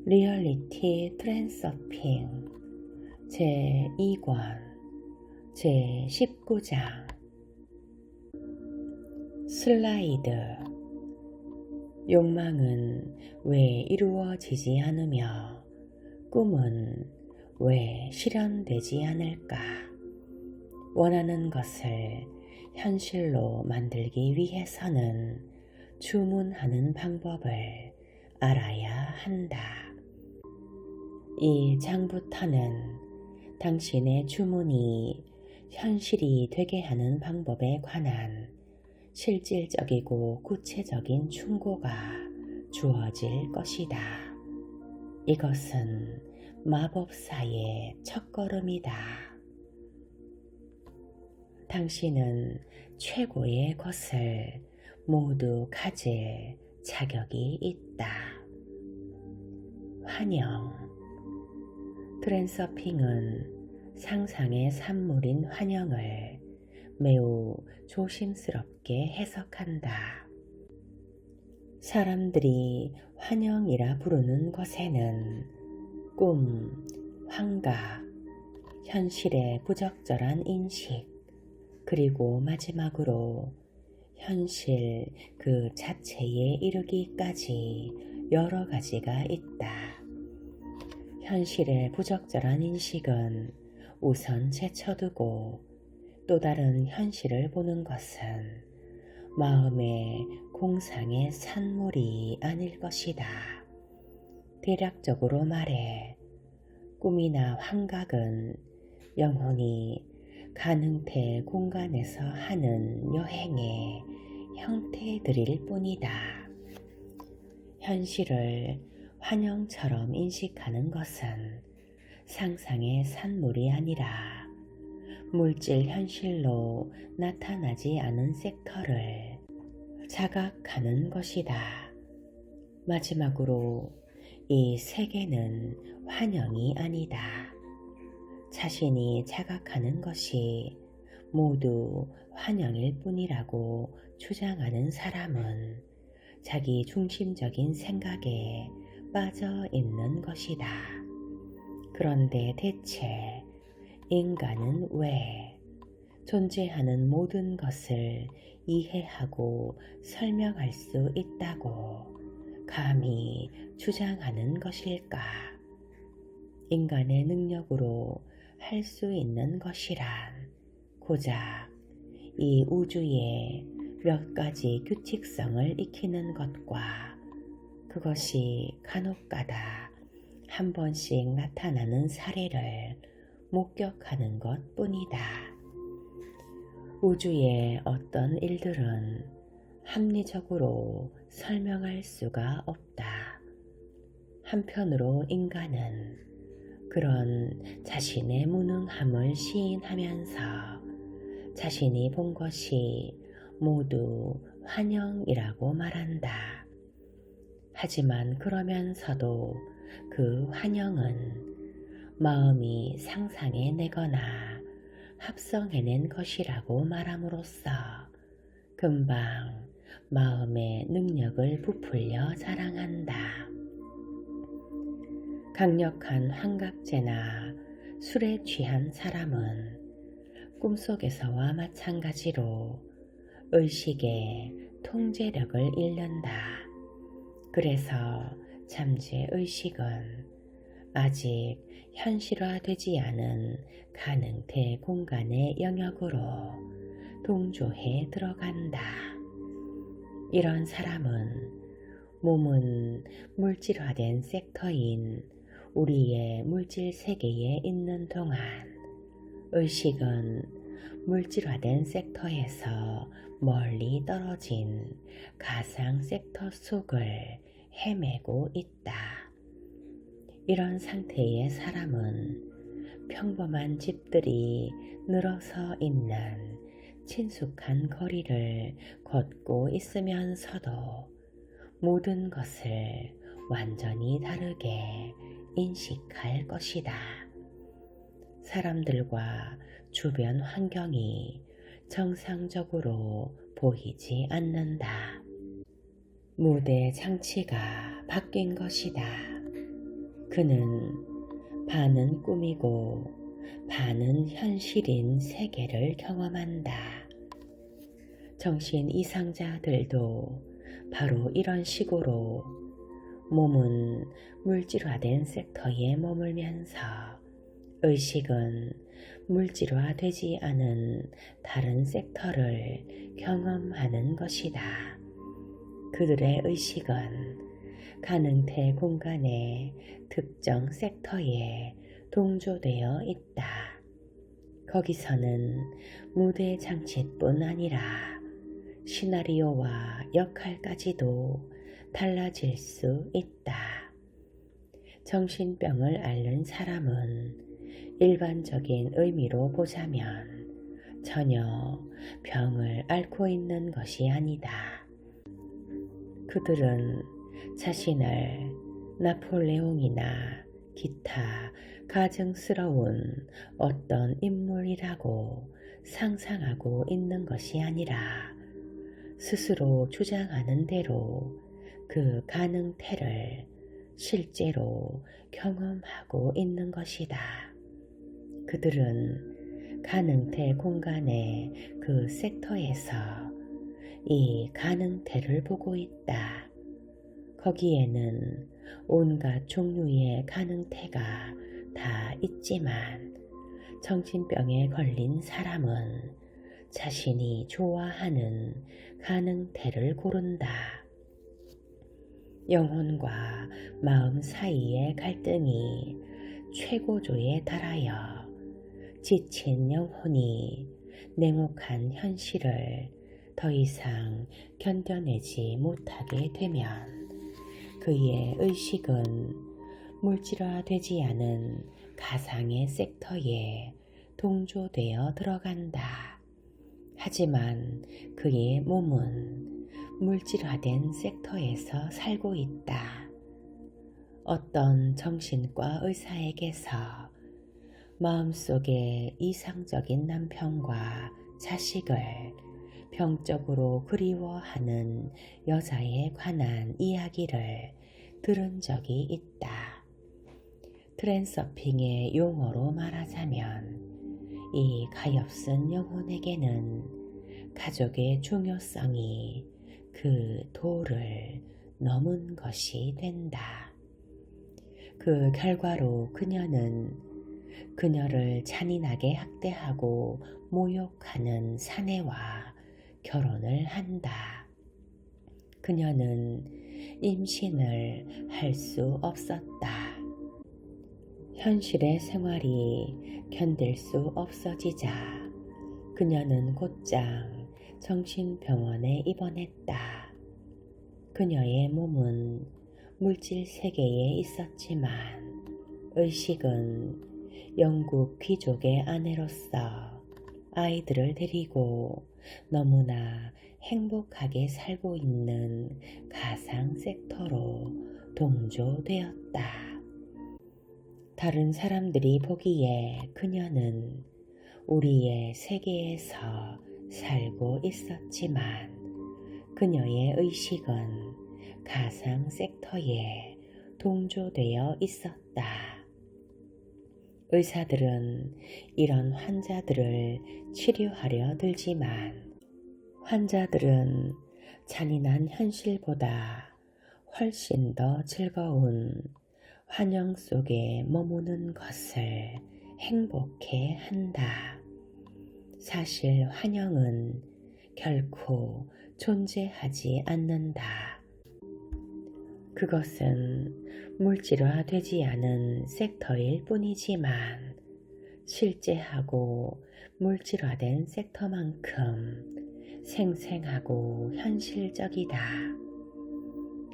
리얼리티 트랜서핑 제2권 제19장 슬라이드. 욕망은 왜 이루어지지 않으며 꿈은 왜 실현되지 않을까? 원하는 것을 현실로 만들기 위해서는 주문하는 방법을 알아야 한다. 이 장부터는 당신의 주문이 현실이 되게 하는 방법에 관한 실질적이고 구체적인 충고가 주어질 것이다. 이것은 마법사의 첫걸음이다. 당신은 최고의 것을 모두 가질 자격이 있다. 환영. 트랜서핑은 상상의 산물인 환영을 매우 조심스럽게 해석한다. 사람들이 환영이라 부르는 것에는 꿈, 환각, 현실의 부적절한 인식, 그리고 마지막으로 현실 그 자체에 이르기까지 여러 가지가 있다. 현실의 부적절한 인식은 우선 제쳐두고 또 다른 현실을 보는 것은 마음의 공상의 산물이 아닐 것이다. 대략적으로 말해 꿈이나 환각은 영혼이 가능태 공간에서 하는 여행의 형태들일 뿐이다. 현실을 환영처럼 인식하는 것은 상상의 산물이 아니라 물질 현실로 나타나지 않은 섹터를 자각하는 것이다. 마지막으로 이 세계는 환영이 아니다. 자신이 자각하는 것이 모두 환영일 뿐이라고 주장하는 사람은 자기 중심적인 생각에 빠져 있는 것이다. 그런데 대체 인간은 왜 존재하는 모든 것을 이해하고 설명할 수 있다고 감히 주장하는 것일까? 인간의 능력으로 할 수 있는 것이란 고작 이 우주의 몇 가지 규칙성을 익히는 것과 그것이 간혹가다 한 번씩 나타나는 사례를 목격하는 것 뿐이다. 우주의 어떤 일들은 합리적으로 설명할 수가 없다. 한편으로 인간은 그런 자신의 무능함을 시인하면서 자신이 본 것이 모두 환영이라고 말한다. 하지만 그러면서도 그 환영은 마음이 상상해내거나 합성해낸 것이라고 말함으로써 금방 마음의 능력을 부풀려 자랑한다. 강력한 환각제나 술에 취한 사람은 꿈속에서와 마찬가지로 의식의 통제력을 잃는다. 그래서 잠재 의식은 아직 현실화되지 않은 가능태 공간의 영역으로 동조해 들어간다. 이런 사람은 몸은 물질화된 섹터인 우리의 물질 세계에 있는 동안 의식은 물질화된 섹터에서 멀리 떨어진 가상 섹터 속을 헤매고 있다. 이런 상태의 사람은 평범한 집들이 늘어서 있는 친숙한 거리를 걷고 있으면서도 모든 것을 완전히 다르게 인식할 것이다. 사람들과 주변 환경이 정상적으로 보이지 않는다. 무대 장치가 바뀐 것이다. 그는 반은 꿈이고 반은 현실인 세계를 경험한다. 정신 이상자들도 바로 이런 식으로 몸은 물질화된 섹터에 머물면서 의식은 물질화되지 않은 다른 섹터를 경험하는 것이다. 그들의 의식은 가능태 공간의 특정 섹터에 동조되어 있다. 거기서는 무대 장치뿐 아니라 시나리오와 역할까지도 달라질 수 있다. 정신병을 앓는 사람은 일반적인 의미로 보자면 전혀 병을 앓고 있는 것이 아니다. 그들은 자신을 나폴레옹이나 기타 가증스러운 어떤 인물이라고 상상하고 있는 것이 아니라 스스로 주장하는 대로 그 가능태를 실제로 경험하고 있는 것이다. 그들은 가능태 공간의 그 섹터에서 이 가능태를 보고 있다. 거기에는 온갖 종류의 가능태가 다 있지만 정신병에 걸린 사람은 자신이 좋아하는 가능태를 고른다. 영혼과 마음 사이의 갈등이 최고조에 달하여 지친 영혼이 냉혹한 현실을 더 이상 견뎌내지 못하게 되면 그의 의식은 물질화되지 않은 가상의 섹터에 동조되어 들어간다. 하지만 그의 몸은 물질화된 섹터에서 살고 있다. 어떤 정신과 의사에게서 마음속에 이상적인 남편과 자식을 병적으로 그리워하는 여자에 관한 이야기를 들은 적이 있다. 트랜서핑의 용어로 말하자면 이 가엾은 영혼에게는 가족의 중요성이 그 도를 넘은 것이 된다. 그 결과로 그녀는 그녀를 잔인하게 학대하고 모욕하는 사내와 결혼을 한다. 그녀는 임신을 할 수 없었다. 현실의 생활이 견딜 수 없어지자 그녀는 곧장 정신병원에 입원했다. 그녀의 몸은 물질 세계에 있었지만 의식은 영국 귀족의 아내로서 아이들을 데리고 너무나 행복하게 살고 있는 가상 섹터로 동조되었다. 다른 사람들이 보기에 그녀는 우리의 세계에서 살고 있었지만 그녀의 의식은 가상 섹터에 동조되어 있었다. 의사들은 이런 환자들을 치료하려 들지만 환자들은 잔인한 현실보다 훨씬 더 즐거운 환영 속에 머무는 것을 행복해 한다. 사실 환영은 결코 존재하지 않는다. 그것은 물질화되지 않은 섹터일 뿐이지만 실제하고 물질화된 섹터만큼 생생하고 현실적이다.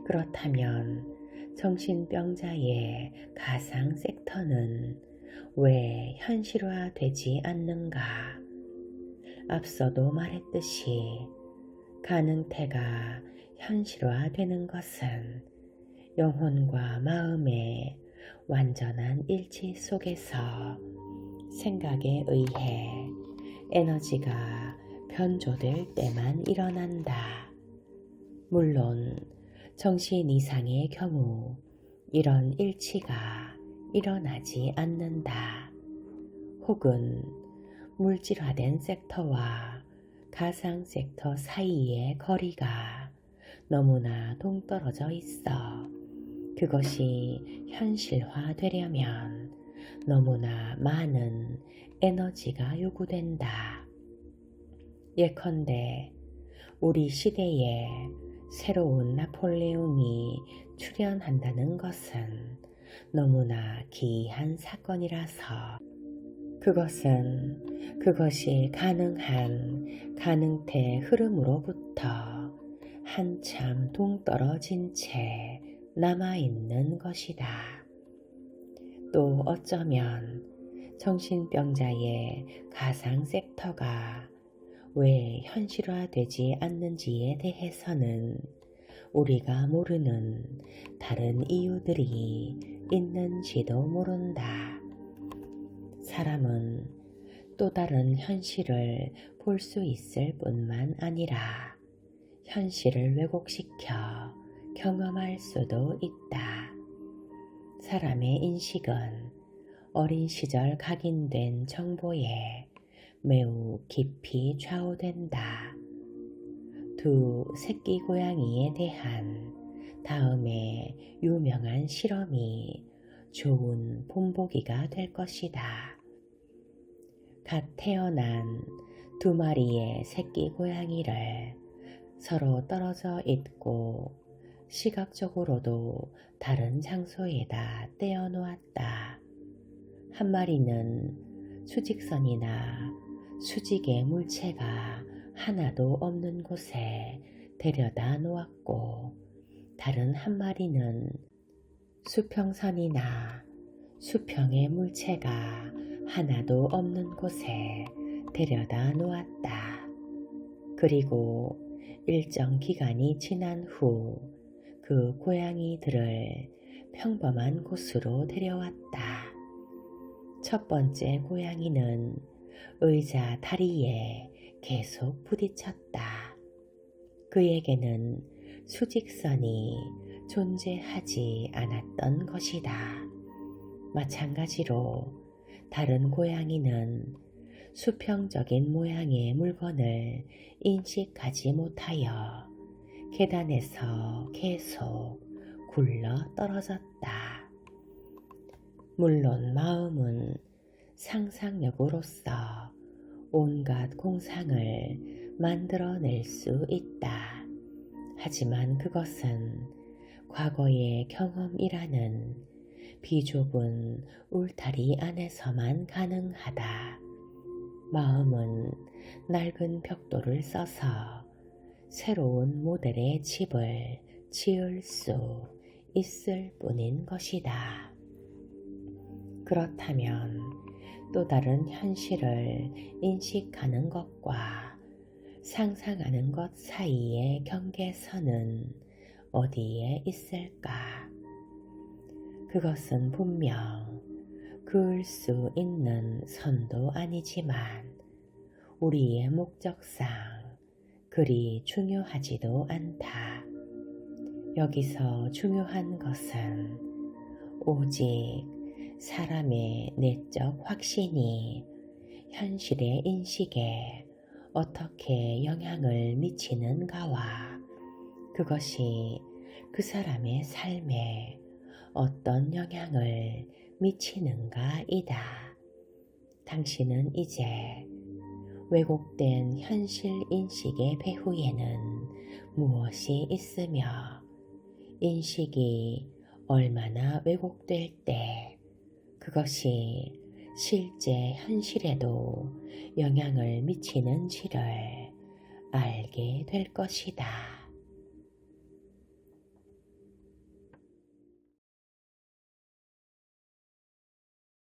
그렇다면 정신병자의 가상 섹터는 왜 현실화되지 않는가? 앞서도 말했듯이 가능태가 현실화되는 것은 영혼과 마음의 완전한 일치 속에서 생각에 의해 에너지가 변조될 때만 일어난다. 물론 정신 이상의 경우 이런 일치가 일어나지 않는다. 혹은 물질화된 섹터와 가상 섹터 사이의 거리가 너무나 동떨어져 있어 그것이 현실화되려면 너무나 많은 에너지가 요구된다. 예컨대 우리 시대에 새로운 나폴레옹이 출현한다는 것은 너무나 기이한 사건이라서 그것이 가능한 가능태 흐름으로부터 한참 동떨어진 채 남아있는 것이다. 또 어쩌면 정신병자의 가상 섹터가 왜 현실화되지 않는지에 대해서는 우리가 모르는 다른 이유들이 있는지도 모른다. 사람은 또 다른 현실을 볼 수 있을 뿐만 아니라 현실을 왜곡시켜 경험할 수도 있다. 사람의 인식은 어린 시절 각인된 정보에 매우 깊이 좌우된다. 두 새끼 고양이에 대한 다음에 유명한 실험이 좋은 본보기가 될 것이다. 갓 태어난 두 마리의 새끼 고양이를 서로 떨어져 있고 시각적으로도 다른 장소에다 떼어 놓았다. 한 마리는 수직선이나 수직의 물체가 하나도 없는 곳에 데려다 놓았고 다른 한 마리는 수평선이나 수평의 물체가 하나도 없는 곳에 데려다 놓았다. 그리고 일정 기간이 지난 후 그 고양이들을 평범한 곳으로 데려왔다. 첫 번째 고양이는 의자 다리에 계속 부딪혔다. 그에게는 수직선이 존재하지 않았던 것이다. 마찬가지로 다른 고양이는 수평적인 모양의 물건을 인식하지 못하여 계단에서 계속 굴러 떨어졌다. 물론 마음은 상상력으로서 온갖 공상을 만들어낼 수 있다. 하지만 그것은 과거의 경험이라는 비좁은 울타리 안에서만 가능하다. 마음은 낡은 벽돌을 써서 새로운 모델의 집을 지을 수 있을 뿐인 것이다. 그렇다면 또 다른 현실을 인식하는 것과 상상하는 것 사이의 경계선은 어디에 있을까? 그것은 분명 그을 수 있는 선도 아니지만 우리의 목적상 그리 중요하지도 않다. 여기서 중요한 것은 오직 사람의 내적 확신이 현실의 인식에 어떻게 영향을 미치는가와 그것이 그 사람의 삶에 어떤 영향을 미치는가이다. 당신은 이제 왜곡된 현실 인식의 배후에는 무엇이 있으며 인식이 얼마나 왜곡될 때 그것이 실제 현실에도 영향을 미치는지를 알게 될 것이다.